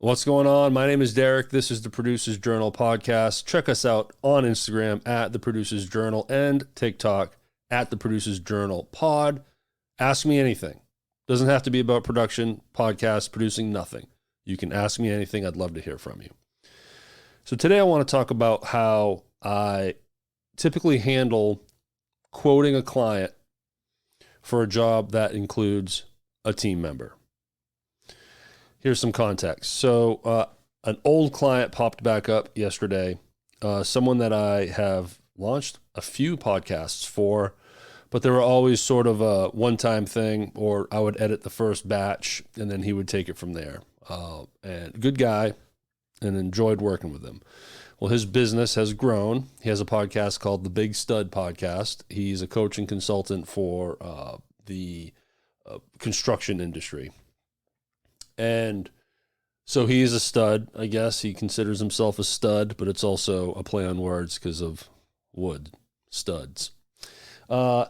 What's going on? My name is Derek. This is the Producers Journal podcast. Check us out on Instagram at the Producers Journal and TikTok at the Producers Journal pod. Ask me anything. Doesn't have to be about production, podcast, producing, nothing. You can ask me anything. I'd love to hear from you. So today I want to talk about how I typically handle quoting a client for a job that includes a team member. Here's some context. So an old client popped back up yesterday, someone that I have launched a few podcasts for, but they were always sort of a one-time thing, or I would edit the first batch and then he would take it from there. And good guy, and enjoyed working with him. Well, his business has grown. He has a podcast called the Big Stud Podcast. He's a coaching consultant for the construction industry. And so he's a stud, I guess. He considers himself a stud, but it's also a play on words because of wood, studs. So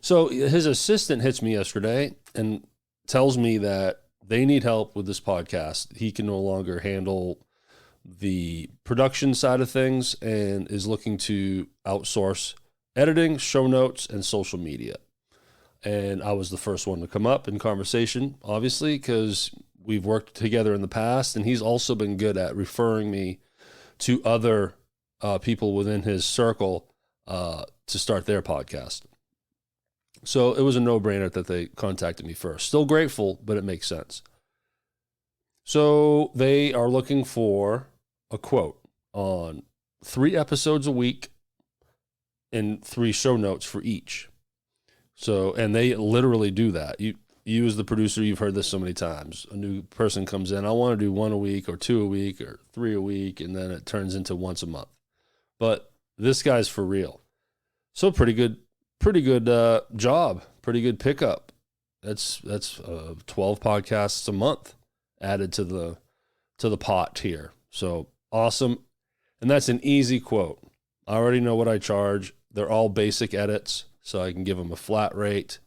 his assistant hits me yesterday and tells me that they need help with this podcast. He can no longer handle the production side of things and is looking to outsource editing, show notes, and social media. And I was the first one to come up in conversation, obviously, because we've worked together in the past, and he's also been good at referring me to other people within his circle to start their podcast. So it was a no-brainer that they contacted me first. Still grateful, but it makes sense. So they are looking for a quote on 3 episodes a week and 3 show notes for each. So, and they literally do that. You as the producer, you've heard this so many times. A new person comes in, I want to do 1 a week or 2 a week or 3 a week, and then it turns into once a month. But this guy's for real. So pretty good job, pretty good pickup. That's 12 podcasts a month added to the pot here. So awesome. And that's an easy quote. I already know what I charge. They're all basic edits. So I can give them a flat rate,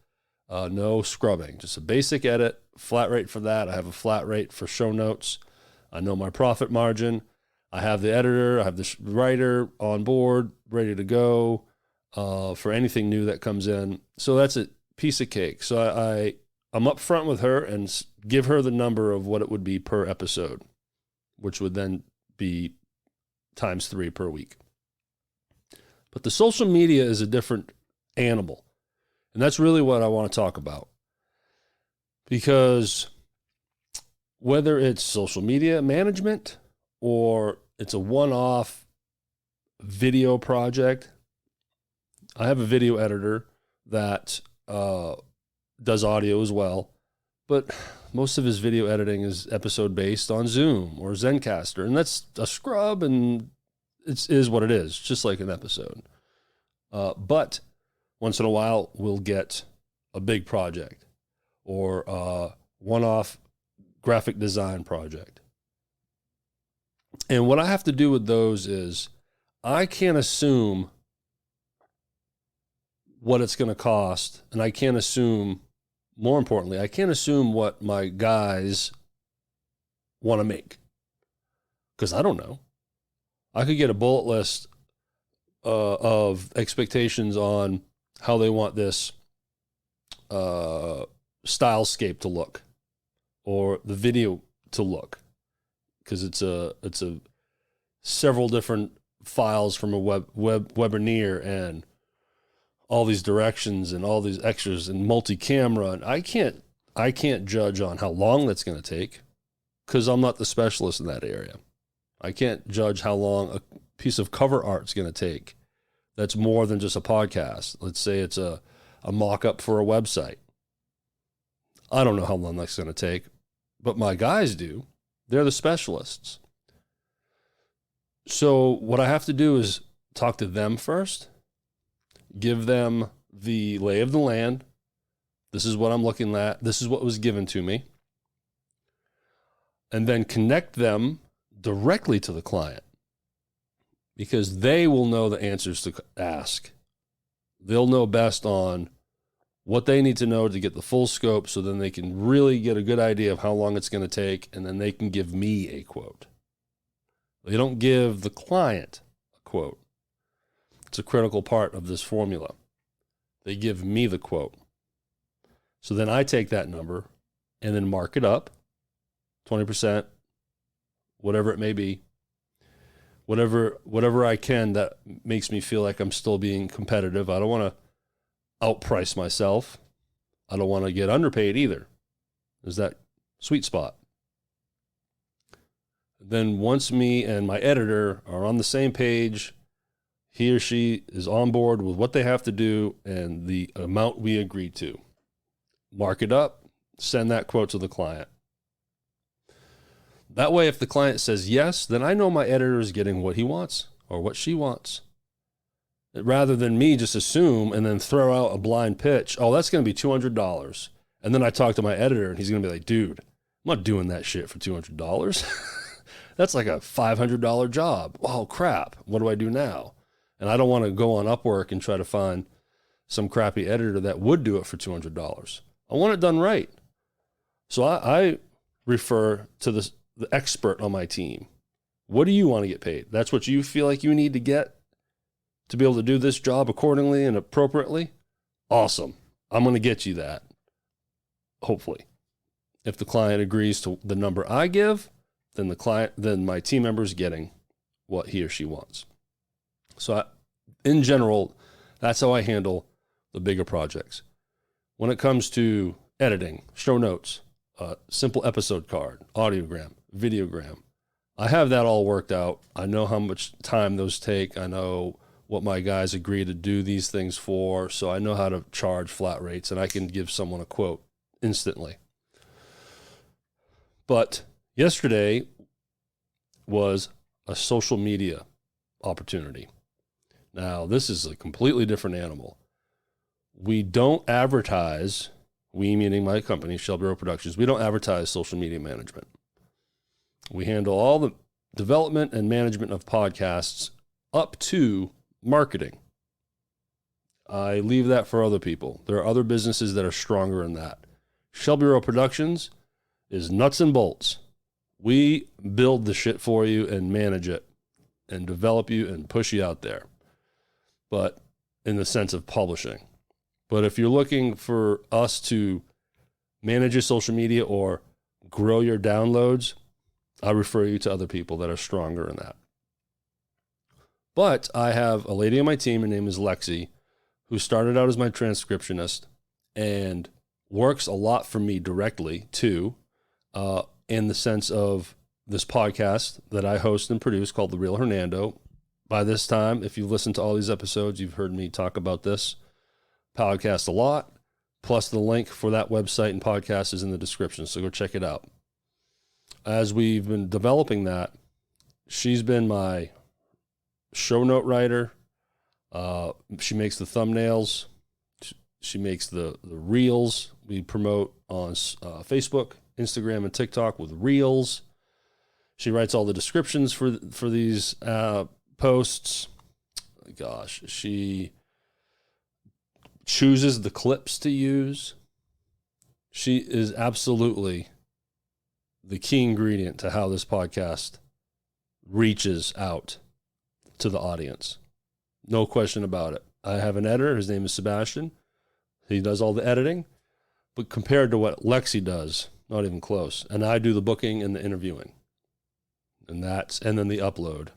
no scrubbing, just a basic edit, flat rate for that. I have a flat rate for show notes. I know my profit margin. I have the editor, I have the writer on board, ready to go for anything new that comes in. So that's a piece of cake. So I'm up front with her and give her the number of what it would be per episode, which would then be times 3 per week. But the social media is a different animal. And that's really what I want to talk about. Because whether it's social media management or it's a one-off video project, I have a video editor that does audio as well, but most of his video editing is episode based on Zoom or Zencaster, and that's a scrub, and it is what it is, just like an episode. But once in a while, we'll get a big project or a one-off graphic design project. And what I have to do with those is I can't assume what it's going to cost, and I can't assume, more importantly, I can't assume what my guys want to make, because I don't know. I could get a bullet list of expectations on how they want this stylescape to look or the video to look, because it's a several different files from a webinar and all these directions and all these extras and multi-camera, and I can't judge on how long that's going to take because I'm not the specialist in that area. I can't judge how long a piece of cover art's going to take. That's more than just a podcast. Let's say it's a mock-up for a website. I don't know how long that's going to take, but my guys do. They're the specialists. So what I have to do is talk to them first, give them the lay of the land. This is what I'm looking at. This is what was given to me. And then connect them directly to the client, because they will know the answers to ask. They'll know best on what they need to know to get the full scope, so then they can really get a good idea of how long it's going to take, and then they can give me a quote. They don't give the client a quote. It's a critical part of this formula. They give me the quote. So then I take that number and then mark it up, 20%, whatever it may be, whatever I can that makes me feel like I'm still being competitive. I don't want to outprice myself. I don't want to get underpaid either. There's that sweet spot. Then once me and my editor are on the same page, he or she is on board with what they have to do and the amount we agreed to, mark it up, send that quote to the client. That way, if the client says yes, then I know my editor is getting what he wants or what she wants. Rather than me just assume and then throw out a blind pitch, oh, that's going to be $200. And then I talk to my editor and he's going to be like, dude, I'm not doing that shit for $200. That's like a $500 job. Oh, crap. What do I do now? And I don't want to go on Upwork and try to find some crappy editor that would do it for $200. I want it done right. So I refer to the expert on my team. What do you want to get paid? That's what you feel like you need to get to be able to do this job accordingly and appropriately? Awesome. I'm going to get you that. Hopefully. If the client agrees to the number I give, then my team member is getting what he or she wants. So in general, that's how I handle the bigger projects. When it comes to editing, show notes, simple episode card, audiogram, videogram, I have that all worked out. I know how much time those take. I know what my guys agree to do these things for. So I know how to charge flat rates, and I can give someone a quote instantly. But yesterday was a social media opportunity. Now, this is a completely different animal. We don't advertise, we meaning my company, Shelby Road Productions, we don't advertise social media management. We handle all the development and management of podcasts up to marketing. I leave that for other people. There are other businesses that are stronger in that. Shelby Road Productions is nuts and bolts. We build the shit for you and manage it and develop you and push you out there. But in the sense of publishing. But if you're looking for us to manage your social media or grow your downloads, I refer you to other people that are stronger in that. But I have a lady on my team, her name is Lexi, who started out as my transcriptionist and works a lot for me directly too, in the sense of this podcast that I host and produce called The Real Hernando. By this time, if you've listened to all these episodes, you've heard me talk about this podcast a lot. Plus, the link for that website and podcast is in the description, so go check it out. As we've been developing that, she's been my show note writer. She makes the thumbnails. She makes the reels. We promote on Facebook, Instagram, and TikTok with reels. She writes all the descriptions for these posts. Gosh, she chooses the clips to use. She is absolutely the key ingredient to how this podcast reaches out to the audience. No question about it. I have an editor. His name is Sebastian. He does all the editing. But compared to what Lexi does, not even close. And I do the booking and the interviewing. And then the upload.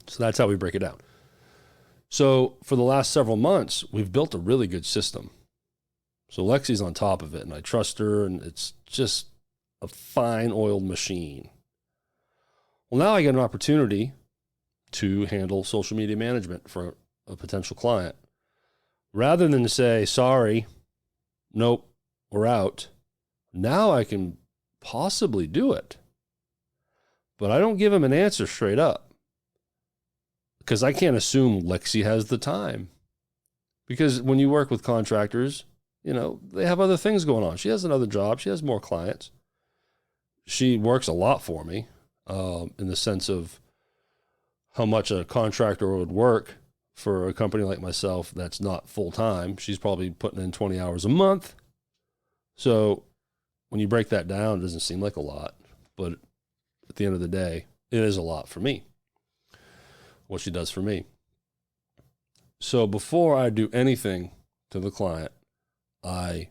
So that's how we break it down. So for the last several months, we've built a really good system. So Lexi's on top of it, and I trust her, and it's just a fine-oiled machine. Well, now I get an opportunity to handle social media management for a potential client. Rather than to say, sorry, nope, we're out, now I can possibly do it. But I don't give him an answer straight up because I can't assume Lexi has the time. Because when you work with contractors, they have other things going on. She has another job. She has more clients. She works a lot for me in the sense of how much a contractor would work for a company like myself that's not full-time. She's probably putting in 20 hours a month. So when you break that down, it doesn't seem like a lot, but at the end of the day, it is a lot for me, what she does for me. So before I do anything to the client, I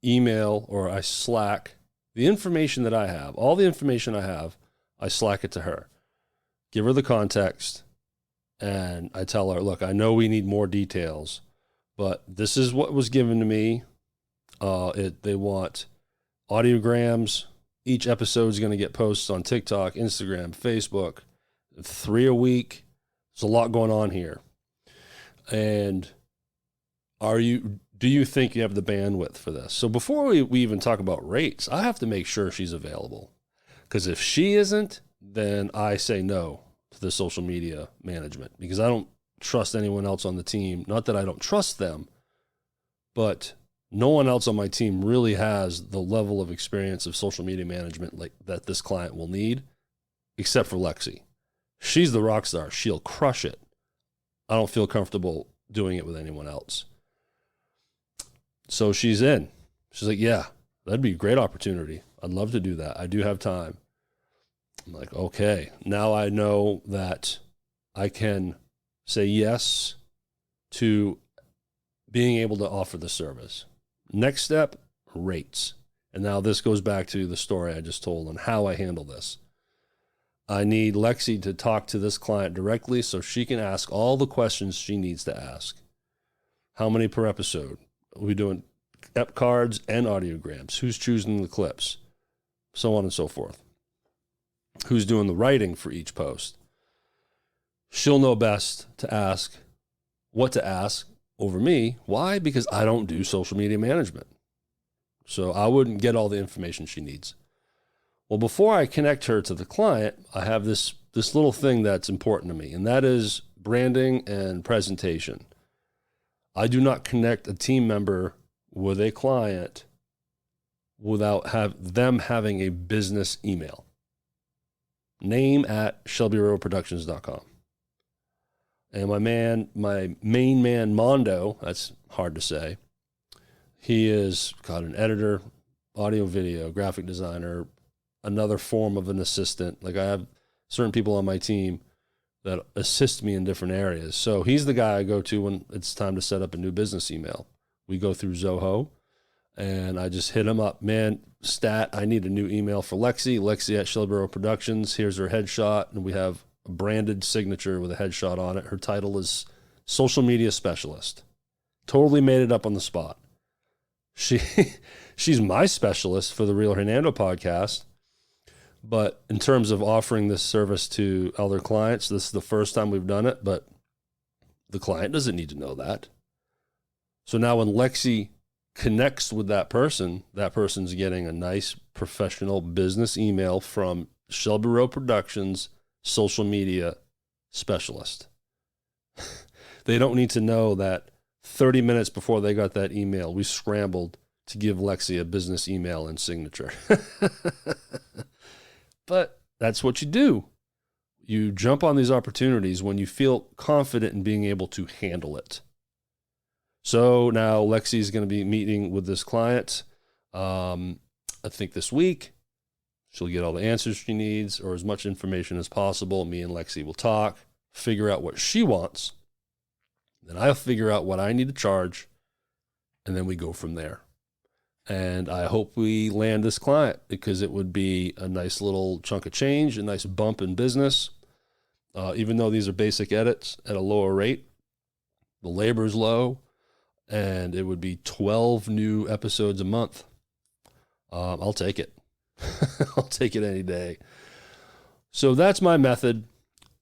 email or I Slack the information that I have, all the information I have, I Slack it to her, give her the context, and I tell her, look, I know we need more details, but this is what was given to me. They want audiograms. Each episode is going to get posts on TikTok, Instagram, Facebook, 3 a week. There's a lot going on here. And do you think you have the bandwidth for this? So before we even talk about rates, I have to make sure she's available. Because if she isn't, then I say no to the social media management, because I don't trust anyone else on the team. Not that I don't trust them, but no one else on my team really has the level of experience of social media management like that this client will need, except for Lexi. She's the rock star. She'll crush it. I don't feel comfortable doing it with anyone else. So she's in. She's like, yeah, that'd be a great opportunity. I'd love to do that. I do have time. I'm like, okay, now I know that I can say yes to being able to offer the service. Next step, rates. And now this goes back to the story I just told on how I handle this. I need Lexi to talk to this client directly so she can ask all the questions she needs to ask. How many per episode? Are we doing ep cards and audiograms? Who's choosing the clips? So on and so forth. Who's doing the writing for each post? She'll know best to ask what to ask over me. Why? Because I don't do social media management. So I wouldn't get all the information she needs. Well, before I connect her to the client, I have this little thing that's important to me, and that is branding and presentation. I do not connect a team member with a client without them having a business email. name@shelbyroadproductions.com. And my main man, Mondo, that's hard to say. He is an editor, audio, video, graphic designer, another form of an assistant. Like I have certain people on my team that assist me in different areas. So he's the guy I go to when it's time to set up a new business email. We go through Zoho and I just hit him up. Man, I need a new email for Lexi at Shelby Road Productions. Here's her headshot. And we have a branded signature with a headshot on it. Her title is Social Media Specialist. Totally made it up on the spot. She's my specialist for the Real Hernando podcast. But in terms of offering this service to other clients, this is the first time we've done it, but the client doesn't need to know that. So now when Lexi connects with that person's getting a nice professional business email from Shelby Road Productions social media specialist. They don't need to know that 30 minutes before they got that email, we scrambled to give Lexi a business email and signature. But that's what you do. You jump on these opportunities when you feel confident in being able to handle it. So now Lexi's going to be meeting with this client, I think this week. She'll get all the answers she needs or as much information as possible. Me and Lexi will talk, figure out what she wants. Then I'll figure out what I need to charge, and then we go from there. And I hope we land this client because it would be a nice little chunk of change, a nice bump in business. Even though these are basic edits at a lower rate, the labor is low, and it would be 12 new episodes a month. I'll take it. I'll take it any day. So that's my method,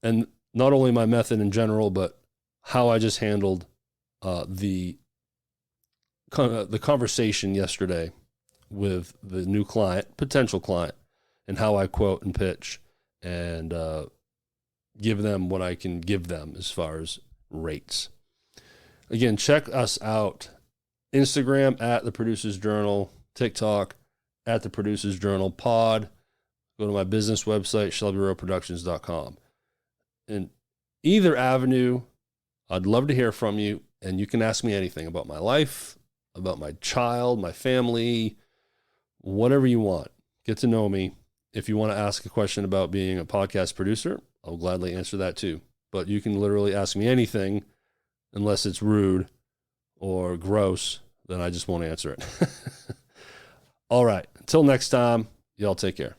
and not only my method in general, but how I just handled the conversation yesterday with the new client, potential client, and how I quote and pitch and give them what I can give them as far as rates. Again, check us out. Instagram at The Producers Journal, TikTok at The Producers Journal Pod. Go to my business website, shelbyroadproductions.com. In either avenue, I'd love to hear from you, and you can ask me anything about my life, about my child, my family, whatever you want. Get to know me. If you want to ask a question about being a podcast producer, I'll gladly answer that too. But you can literally ask me anything, unless it's rude or gross, then I just won't answer it. All right. Until next time, y'all take care.